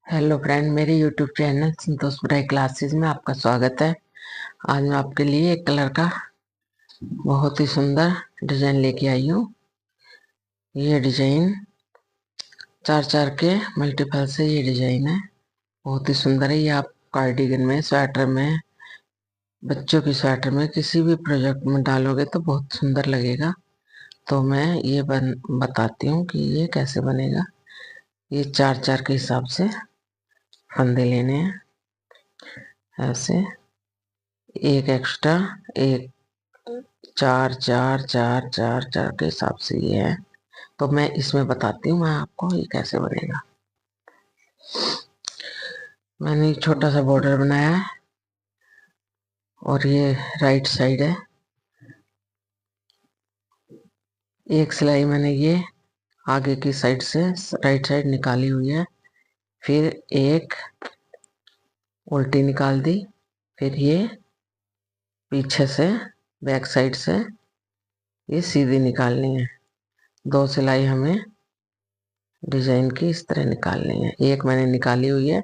Hello friend, मेरे YouTube channel संतोष पढ़ाई classes में आपका स्वागत है। आज मैं आपके लिए एक कलर का बहुत ही सुंदर डिजाइन लेके आई हूँ। ये डिजाइन चार चार के मल्टीपल से ये डिजाइन है। बहुत ही सुंदर है। ये आप कार्डिगन में, स्वेटर में, बच्चों की स्वेटर में, किसी भी प्रोजेक्ट में डालोगे तो बहुत सुंदर लगेगा। तो मैं ये बताती हूँ कि ये कैसे बनेगा। ये चार चार के हिसाब से फंदे लेने हैं। ऐसे एक एक्स्ट्रा, एक चार चार चार चार चार के हिसाब से ये है। तो मैं इसमें बताती हूँ मैं आपको ये कैसे बनेगा। मैंने एक छोटा सा बॉर्डर बनाया है और ये राइट साइड है। एक सिलाई मैंने ये आगे की साइड से राइट साइड निकाली हुई है। फिर एक उल्टी निकाल दी। फिर ये पीछे से बैक साइड से ये सीधी निकालनी है। दो सिलाई हमें डिजाइन की इस तरह निकालनी है। एक मैंने निकाली हुई है,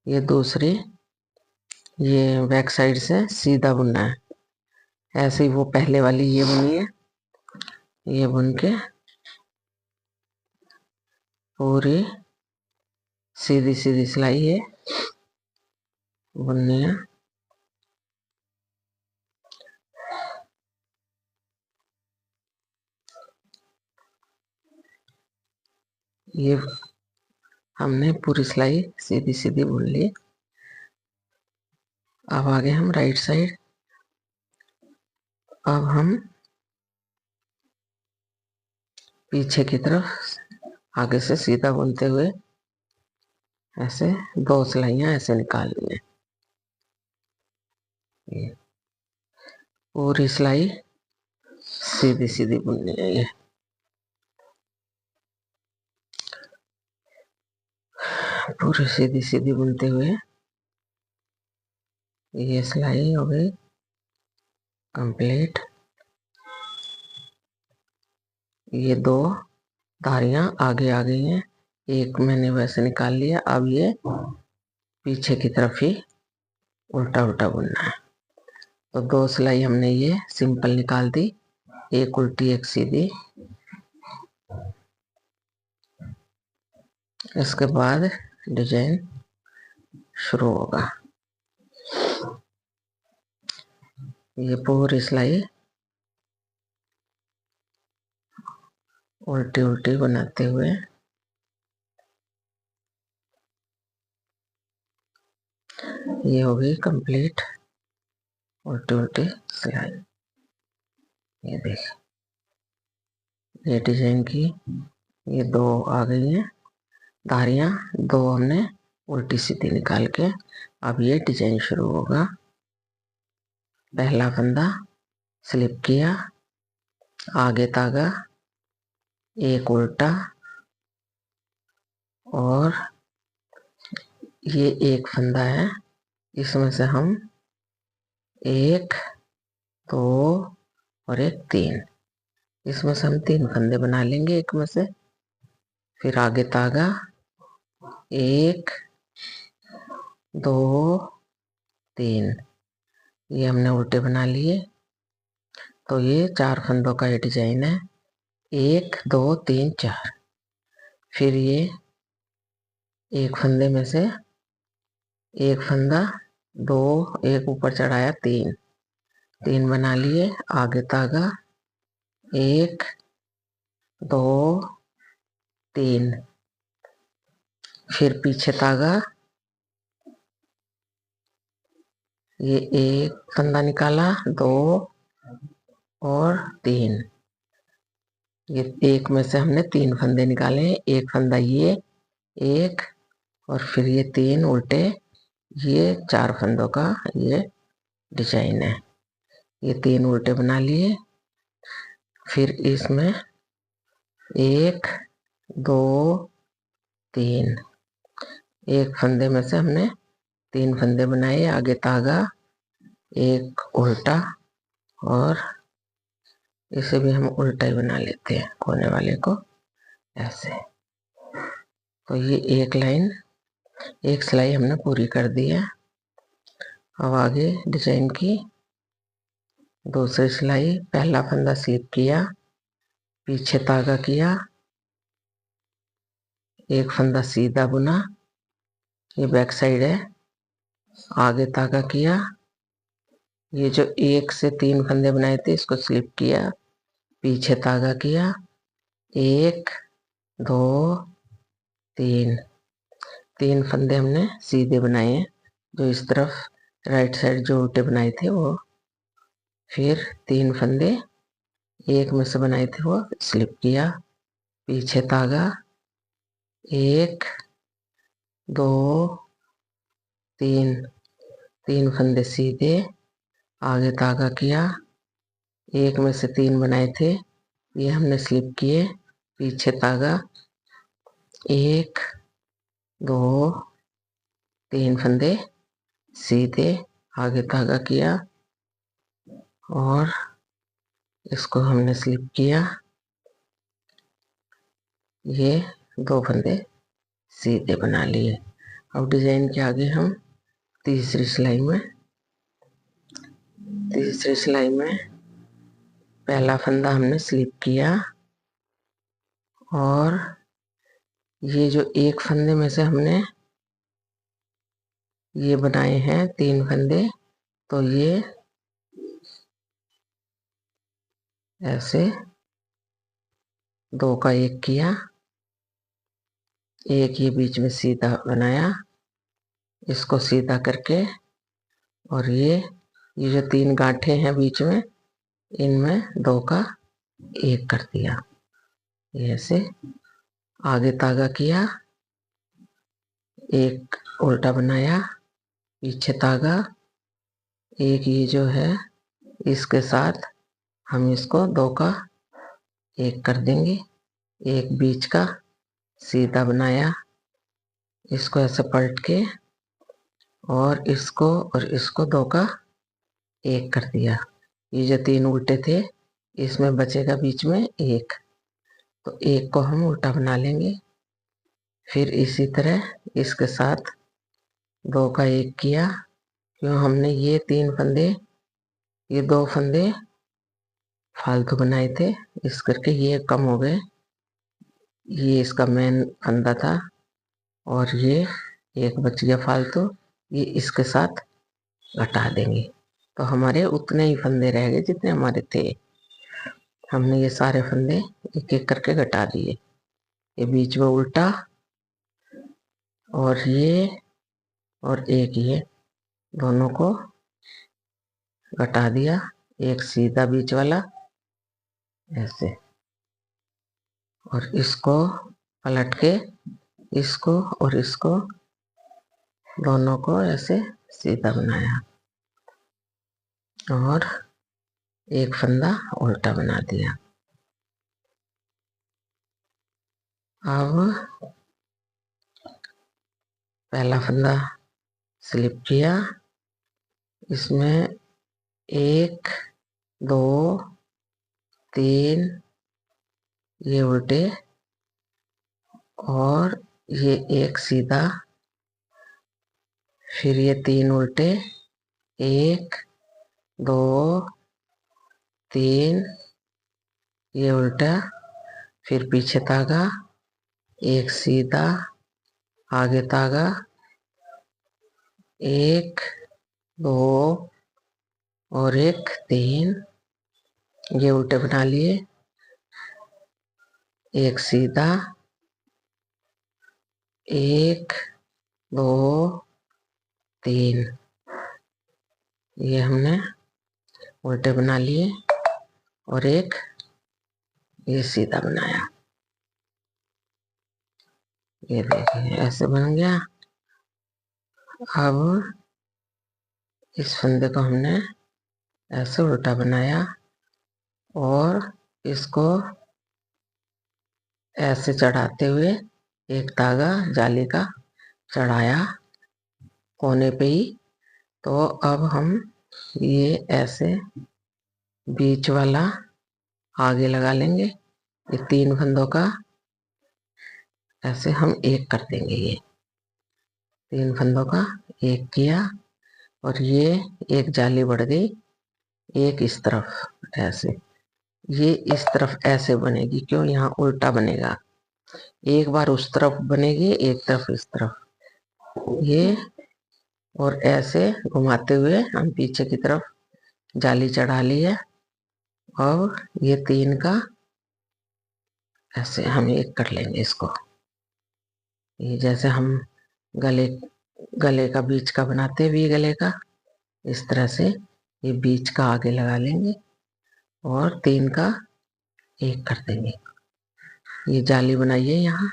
ये दूसरी ये बैक साइड से सीधा बुनना है। ऐसे ही वो पहले वाली ये बुनी है, ये बुन के पूरी सीधी सीधी सिलाई है बुननी है। ये हमने पूरी सिलाई सीधी सीधी बुन ली। अब आगे हम राइट साइड, अब हम पीछे की तरफ आगे से सीधा बुनते हुए ऐसे दो सिलाइयां ऐसे निकालनी है। ये पूरी सिलाई सीधी सीधी बुननी है। ये पूरी सीधी सीधी बुनते हुए ये सिलाई हो गई कंप्लीट। ये दो धारियां आगे आ गई हैं। एक मैंने वैसे निकाल लिया। अब ये पीछे की तरफ ही उल्टा उल्टा बुनना है। तो दो सिलाई हमने ये सिंपल निकाल दी, एक उल्टी एक सीधी। इसके बाद डिजाइन शुरू होगा। ये पूरी सिलाई उल्टी उल्टी बनाते हुए ये हो गई कंप्लीट उल्टी उल्टी सिलाई। ये देख, ये डिजाइन की ये दो आ गई हैं धारियां। दो हमने उल्टी सीधी निकाल के अब ये डिजाइन शुरू होगा। पहला फंदा स्लिप किया, आगे तागा, एक उल्टा और ये एक फंदा है। इसमें से हम एक, दो और एक तीन, इसमें से हम तीन फंदे बना लेंगे एक में से। फिर आगे तागा, एक, दो, तीन, ये हमने उल्टे बना लिए। तो ये चार फंदों का ये डिजाइन है, एक दो तीन चार। फिर ये एक फंदे में से एक फंदा, दो, एक ऊपर चढ़ाया, तीन, तीन बना लिए। आगे तागा, एक, दो, तीन, फिर पीछे तागा, ये एक फंदा निकाला, दो और तीन। ये एक में से हमने तीन फंदे निकाले, एक फंदा ये एक और फिर ये तीन उल्टे। ये चार फंदों का ये डिजाइन है। ये तीन उल्टे बना लिए। फिर इसमें एक, दो, तीन, एक फंदे में से हमने तीन फंदे बनाए। आगे तागा, एक उल्टा और इसे भी हम उल्टा ही बना लेते हैं कोने वाले को ऐसे। तो ये एक लाइन एक सिलाई हमने पूरी कर दी है। अब आगे डिजाइन की दूसरी सिलाई, पहला फंदा स्लिप किया, पीछे धागा किया, एक फंदा सीधा बुना, ये बैक साइड है, आगे धागा किया, ये जो 1 से 3 फंदे बनाए थे इसको स्लिप किया, पीछे धागा किया, 1 2 3, 3 फंदे हमने सीधे बनाए हैं, जो इस तरफ राइट साइड जो उल्टे बनाए थे वो, फिर 3 फंदे एक में से बनाए थे वो स्लिप किया, पीछे धागा, 1 2 3, 3 फंदे सीधे, आगे धागा किया, एक में से 3 बनाए थे ये हमने स्लिप किए, पीछे धागा, 1 2 3 फंदे सीधे, आगे धागा किया और इसको हमने स्लिप किया, ये 2 फंदे सीधे बना लिए। अब डिजाइन के आगे हम तीसरी सिलाई में पहला फंदा हमने स्लिप किया और ये जो एक फंदे में से हमने ये बनाए हैं 3 फंदे, तो ये ऐसे 2 का 1 किया, एक ये बीच में सीधा बनाया, इसको सीधा करके और ये जो 3 गांठें हैं बीच में इनमें 2 का 1 कर दिया, ऐसे आगे धागा किया, एक उल्टा बनाया, पीछे धागा, एक ये जो है इसके साथ हम इसको 2 का 1 कर देंगे, एक बीच का सीधा बनाया, इसको ऐसे पलट के और इसको 2 का 1 कर दिया। ये जो 3 उल्टे थे इसमें बचेगा बीच में 1, तो 1 को हम उल्टा बना लेंगे, फिर इसी तरह इसके साथ 2 का 1 किया, क्यों हमने ये 3 फंदे, ये 2 फंदे फालतू बनाए थे, इस करके ये कम हो गए, ये इसका मेन फंदा था और ये एक बच गया फालतू, ये इसके साथ घटा देंगे, तो हमारे उतने ही फंदे रह गए जितने हमारे थे। हमने ये सारे फंदे एक एक करके घटा दिए, ये बीच में उल्टा और ये और एक ये दोनों को घटा दिया, एक सीधा बीच वाला ऐसे, और इसको पलट के इसको और इसको दोनों को ऐसे सीधा बनाया और एक फंदा उल्टा बना दिया। अब पहला फंदा स्लिप किया, इसमें 1 2 3 ये उल्टे और ये एक सीधा, फिर ये 3 उल्टे, 1 2 3 ये उल्टा, फिर पीछे धागा, एक सीधा, आगे धागा, 1 2 और एक 3 ये उल्टे बना लिए, एक सीधा, 1 2 3 ये हमने उल्टे बना लिए और एक ये सीधा बनाया, ये देखिए ऐसे बन गया। अब इस फंदे को हमने ऐसे उल्टा बनाया और इसको ऐसे चढ़ाते हुए एक धागा जाली का चढ़ाया कोने पे ही, तो अब हम ये ऐसे बीच वाला आगे लगा लेंगे, ये 3 फंदों का ऐसे हम 1 कर देंगे, ये 3 फंदों का एक किया और ये एक जाली बढ़ गई, एक इस तरफ ऐसे, ये इस तरफ ऐसे बनेगी, क्यों, यहाँ उल्टा बनेगा, एक बार उस तरफ बनेगी, एक तरफ इस तरफ, ये, और ऐसे घुमाते हुए हम पीछे की तरफ जाली चढ़ा ली है। और ये 3 का ऐसे हम एक कर लेंगे इसको, ये जैसे हम गले गले का बीच का बनाते भी गले का, इस तरह से ये बीच का आगे लगा लेंगे और 3 का एक कर देंगे। ये जाली बनाइए, यहाँ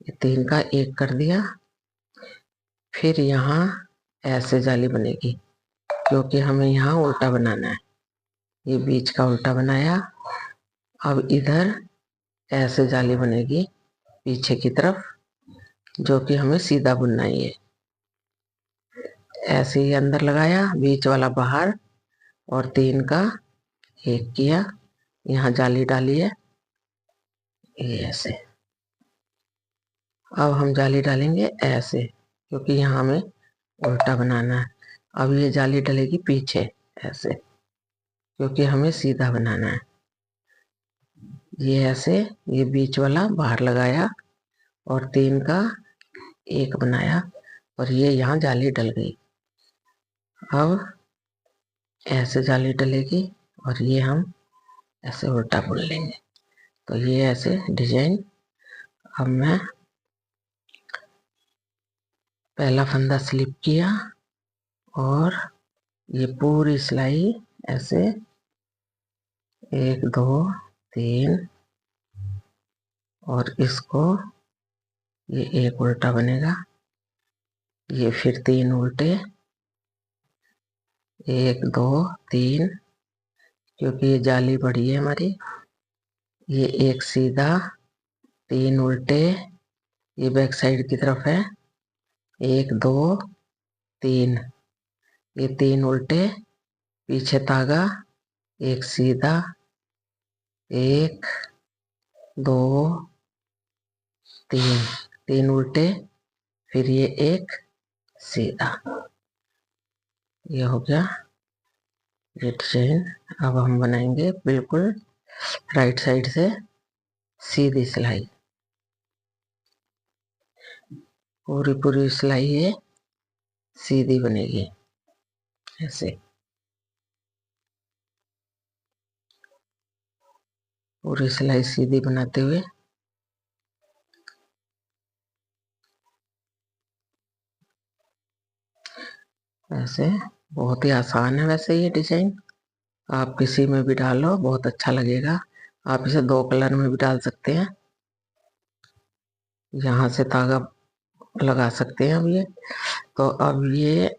ये 3 का एक कर दिया, फिर यहाँ ऐसे जाली बनेगी क्योंकि हमें यहाँ उल्टा बनाना है, ये बीच का उल्टा बनाया। अब इधर ऐसे जाली बनेगी पीछे की तरफ, जो कि हमें सीधा बुनना ही है। ऐसे ही अंदर लगाया, बीच वाला बाहर, और 3 का एक किया, यहाँ जाली डाली है, ये ऐसे। अब हम जाली डालेंगे ऐसे, क्योंकि यहाँ हमें उल्टा बनाना है। अब ये जाली डलेगी पीछे ऐसे, क्योंकि हमें सीधा बनाना है। ये ऐसे, ये बीच वाला बाहर लगाया और 3 का एक बनाया और ये यहाँ जाली डल गई। अब ऐसे जाली डलेगी और ये हम ऐसे उल्टा बुन लेंगे। तो ये ऐसे डिजाइन। अब मैं पहला फंदा स्लिप किया और ये पूरी सिलाई ऐसे 1 2 3, और इसको ये एक उल्टा बनेगा, ये फिर 3 उल्टे, 1 2 3, क्योंकि ये जाली बड़ी है हमारी, ये एक सीधा, 3 उल्टे, ये बैक साइड की तरफ है, 1 2 3, ये 3 उल्टे, पीछे धागा, एक सीधा, 1 2 3, 3 उल्टे, फिर ये एक सीधा, ये हो गया ये डिजाइन। अब हम बनाएंगे बिल्कुल राइट साइड से सीधी सिलाई, पूरी पूरी सिलाई ये सीधी बनेगी ऐसे, पूरी सिलाई सीधी बनाते हुए ऐसे। बहुत ही आसान है वैसे ये डिजाइन, आप किसी में भी डालो बहुत अच्छा लगेगा। आप इसे 2 कलर में भी डाल सकते हैं, यहाँ से धागा लगा सकते हैं। अब ये तो अब ये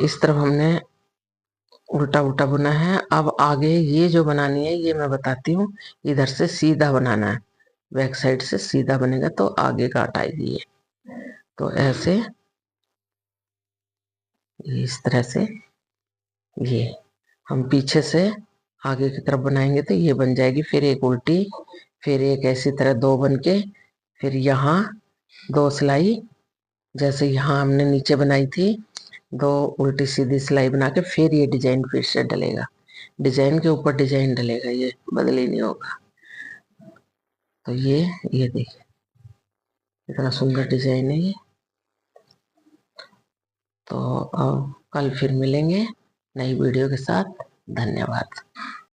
इस तरफ हमने उल्टा उल्टा बुना है। अब आगे ये जो बनानी है ये मैं बताती हूँ। इधर से सीधा बनाना है, बैक साइड से सीधा बनेगा तो आगे काट आएगी ये। तो ऐसे इस तरह से ये हम पीछे से आगे की तरफ बनाएंगे तो ये बन जाएगी, फिर एक उल्टी, फिर एक ऐसी तरह 2 बन के, फिर यहाँ 2 सिलाई, जैसे यहाँ हमने नीचे बनाई थी 2 उल्टी सीधी सिलाई बना के, फिर ये डिजाइन फिर से डलेगा, डिजाइन के ऊपर डिजाइन डलेगा, ये बदल ही नहीं होगा। तो ये देखिए इतना सुंदर डिजाइन है ये। तो अब कल फिर मिलेंगे नई वीडियो के साथ। धन्यवाद।